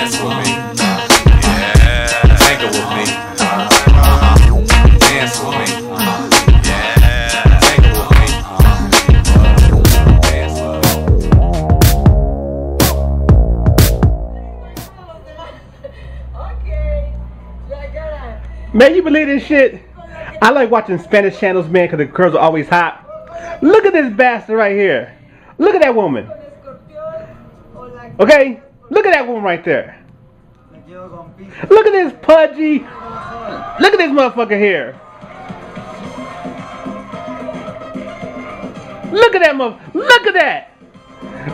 Dance with me. Yeah. Tango with me. Dance with me. Yeah. Tango with me. Dance with me. Man, you believe this shit? I like watching Spanish channels, man, because the girls are always hot. Look at this bastard right here. Look at that woman. Okay? Look at that woman right there. Look at this pudgy. Look at this motherfucker here. Look at that motherfucker. Look at that.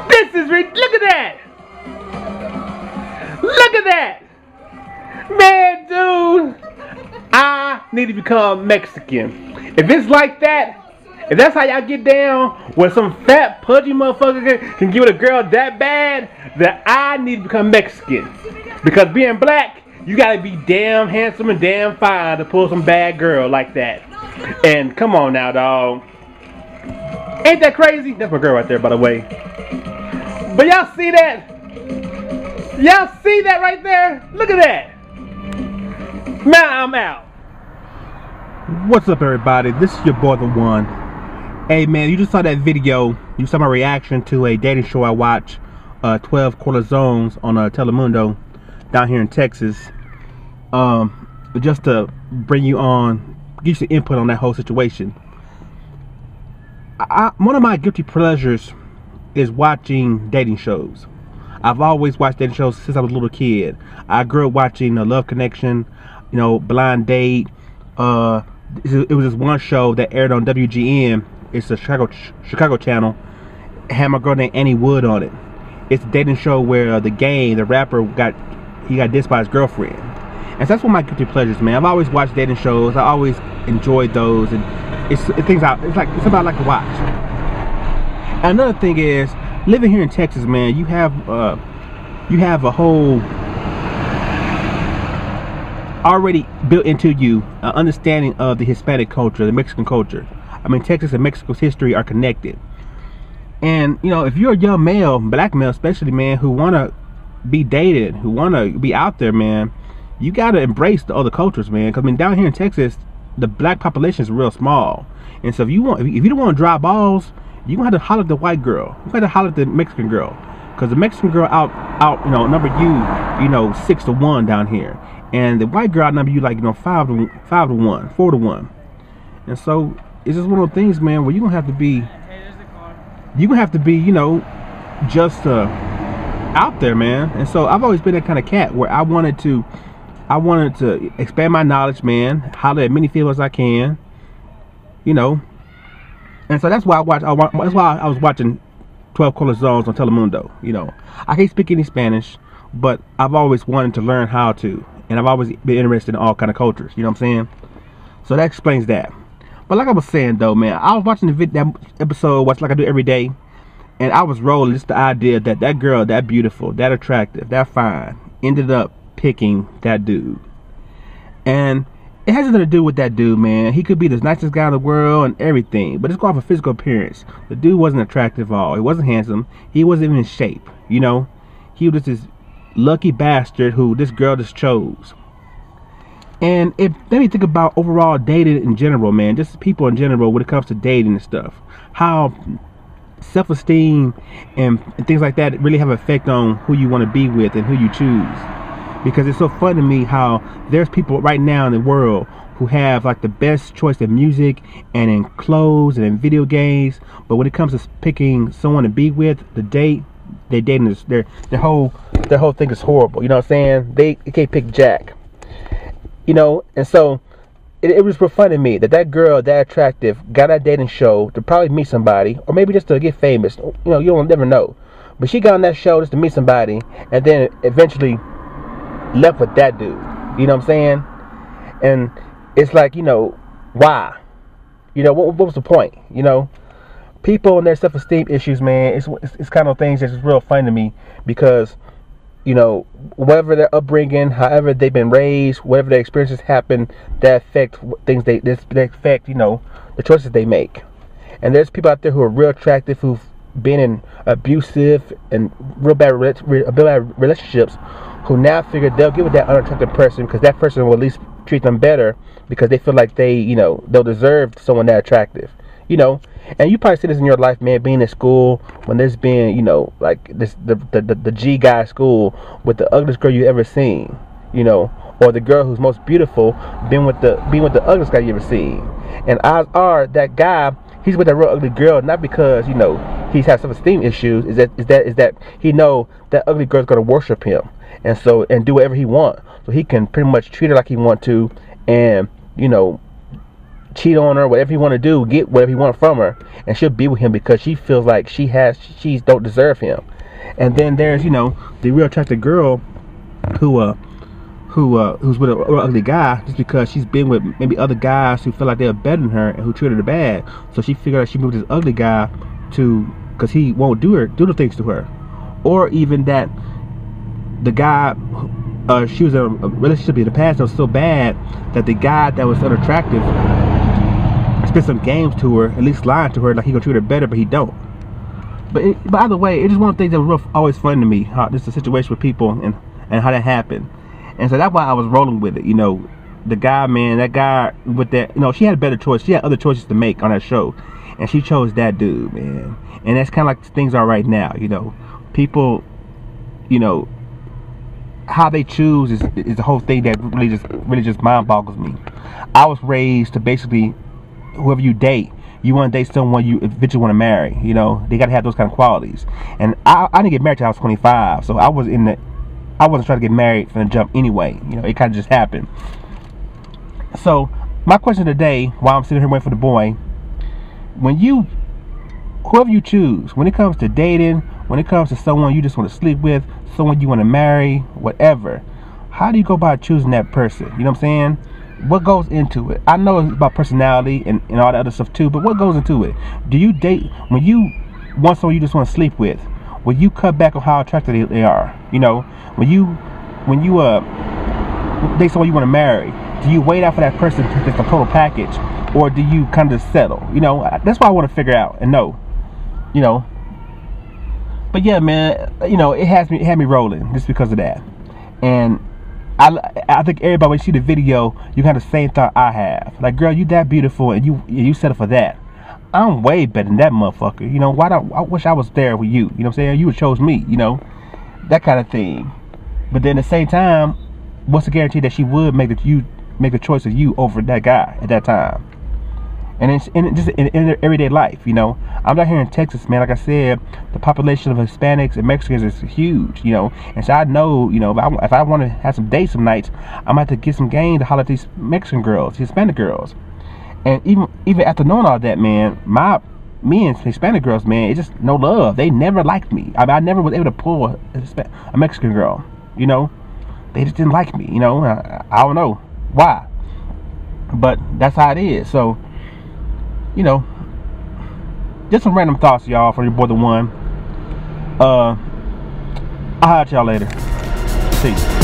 This is look at that. Look at that. Man, dude. I need to become Mexican. If it's like that, if that's how y'all get down, where some fat, pudgy motherfucker can give it a girl that bad, then I need to become Mexican. Because being black, you gotta be damn handsome and damn fine to pull some bad girl like that. And come on now, dog. Ain't that crazy? That's my girl right there, by the way. But y'all see that? Y'all see that right there? Look at that. Now I'm out. What's up, everybody? This is your boy, TheWon. Hey, man, you just saw that video. You saw my reaction to a dating show I watch, 12 Corazones on Telemundo down here in Texas. Just to bring you on, give you some input on that whole situation. One of my guilty pleasures is watching dating shows. I've always watched dating shows since I was a little kid. I grew up watching Love Connection, you know, Blind Date. It was this one show that aired on WGN. It's a Chicago channel. It had my girl named Annie Wood on it. It's a dating show where the rapper got dissed by his girlfriend. And so that's one of my guilty pleasures, man. I've always watched dating shows. I always enjoyed those, and it's something I like to watch. And another thing is, living here in Texas, man, you have a whole already built into you understanding of the Hispanic culture, the Mexican culture. I mean, Texas and Mexico's history are connected. And, you know, if you're a young male, black male especially, man, who want to be dated, who want to be out there, man, you got to embrace the other cultures, man. Because, I mean, down here in Texas, the black population is real small. And so if you don't want to drive balls, you're going to have to holler at the white girl. You're going to have to holler at the Mexican girl. Because the Mexican girl you know, number you know, 6-1 down here. And the white girl outnumber you like, you know, 5-1, 4-1. And so it's just one of those things, man, where you're gonna have to be, you know, just out there, man. And so I've always been that kind of cat where I wanted to expand my knowledge, man, holler at many females I can, you know. And so that's why that's why I was watching 12 Corazones on Telemundo. You know, I can't speak any Spanish, but I've always wanted to learn how to. And I've always been interested in all kind of cultures, you know what I'm saying? So that explains that. But like I was saying though, man, I was watching that episode, like I do every day, and I was rolling just the idea that that girl, that beautiful, that attractive, that fine, ended up picking that dude. And it has nothing to do with that dude, man. He could be the nicest guy in the world and everything, but it's going for physical appearance. The dude wasn't attractive at all. He wasn't handsome. He wasn't even in shape, you know? He was just this lucky bastard who this girl just chose. And it made me think about overall dating in general, man. Just people in general when it comes to dating and stuff. How self-esteem and things like that really have an effect on who you want to be with and who you choose. Because it's so fun to me how there's people right now in the world who have like the best choice in music and in clothes and in video games, but when it comes to picking someone to be with, the date, they dating is their whole thing is horrible. You know what I'm saying? They can't pick Jack. You know, and so it was real fun to me that girl that attractive got that dating show to probably meet somebody, or maybe just to get famous. You know, you don't never know. But she got on that show just to meet somebody, and then eventually left with that dude. You know what I'm saying? And it's like, you know, why? You know, what was the point? You know, people and their self-esteem issues, man. It's kind of things that's real fun to me because, you know, whatever their upbringing, however they've been raised, whatever their experiences happen, that affect things they affect, you know, the choices they make. And there's people out there who are real attractive, who've been in abusive and real bad relationships, who now figure they'll get with that unattractive person because that person will at least treat them better because they feel like they, you know, they'll deserve someone that attractive, you know. And you probably see this in your life, man, being in school when there's been, you know, like this the G guy school with the ugliest girl you ever seen, you know, or the girl who's most beautiful being with the ugliest guy you ever seen. And odds are that guy, he's with that real ugly girl not because, you know, he's had self-esteem issues. Is that he know that ugly girl's gonna worship him and do whatever he wants, so he can pretty much treat her like he want to, and, you know, cheat on her, whatever he want to do, get whatever he want from her, and she'll be with him because she feels like she don't deserve him. And then there's, you know, the real attractive girl who's with a real ugly guy just because she's been with maybe other guys who feel like they're better than her and who treated her bad, so she figured out she moved this ugly guy because he won't do the things to her. Or even that the guy she was in a relationship in the past that was so bad that the guy that was unattractive spent some games to her, at least lying to her like he gonna treat her better, but he don't. But either way, it's just one of the things that was always fun to me, how this is a situation with people and how that happened. And so that's why I was rolling with it, you know. The guy, man, that guy with that, you know, she had a better choice. She had other choices to make on that show, and she chose that dude, man. And that's kind of like things are right now, you know. People, you know, how they choose is the whole thing that really just mind boggles me. I was raised to basically, whoever you date, you want to date someone you eventually want to marry. You know, they got to have those kind of qualities. And I didn't get married till I was 25, so I wasn't trying to get married from the jump anyway. You know, it kind of just happened. So my question today, while I'm sitting here waiting for the boy, whoever you choose, when it comes to dating, when it comes to someone you just want to sleep with, someone you want to marry, whatever, how do you go about choosing that person? You know what I'm saying? What goes into it? I know it's about personality and all that other stuff too, but what goes into it? Do you date, when you want someone you just want to sleep with, will you cut back on how attractive they are? You know, when you date someone you want to marry, do you wait out for that person to get the total package, or do you kind of settle? You know, that's what I want to figure out and know. You know, but yeah, man, you know, it had me rolling just because of that. And I think everybody, when you see the video, you have the same thought I have. Like, girl, you that beautiful, and you settle for that. I'm way better than that motherfucker. You know, I wish I was there with you. You know what I'm saying? You would chose me. You know, that kind of thing. But then at the same time, what's the guarantee that she would make the choice of you over that guy at that time? And it's in everyday life, you know. I'm out here in Texas, man. Like I said, the population of Hispanics and Mexicans is huge, you know. And so I know, you know, if I want to have some dates some nights, I'm going to have to get some game to holler at these Mexican girls, Hispanic girls. And even after knowing all that, man, me and Hispanic girls, man, it's just no love. They never liked me. I mean, I never was able to pull a Mexican girl, you know. They just didn't like me, you know. I don't know why, but that's how it is. So, you know, just some random thoughts, y'all, from your boy TheWon. I'll holler at y'all later. Peace.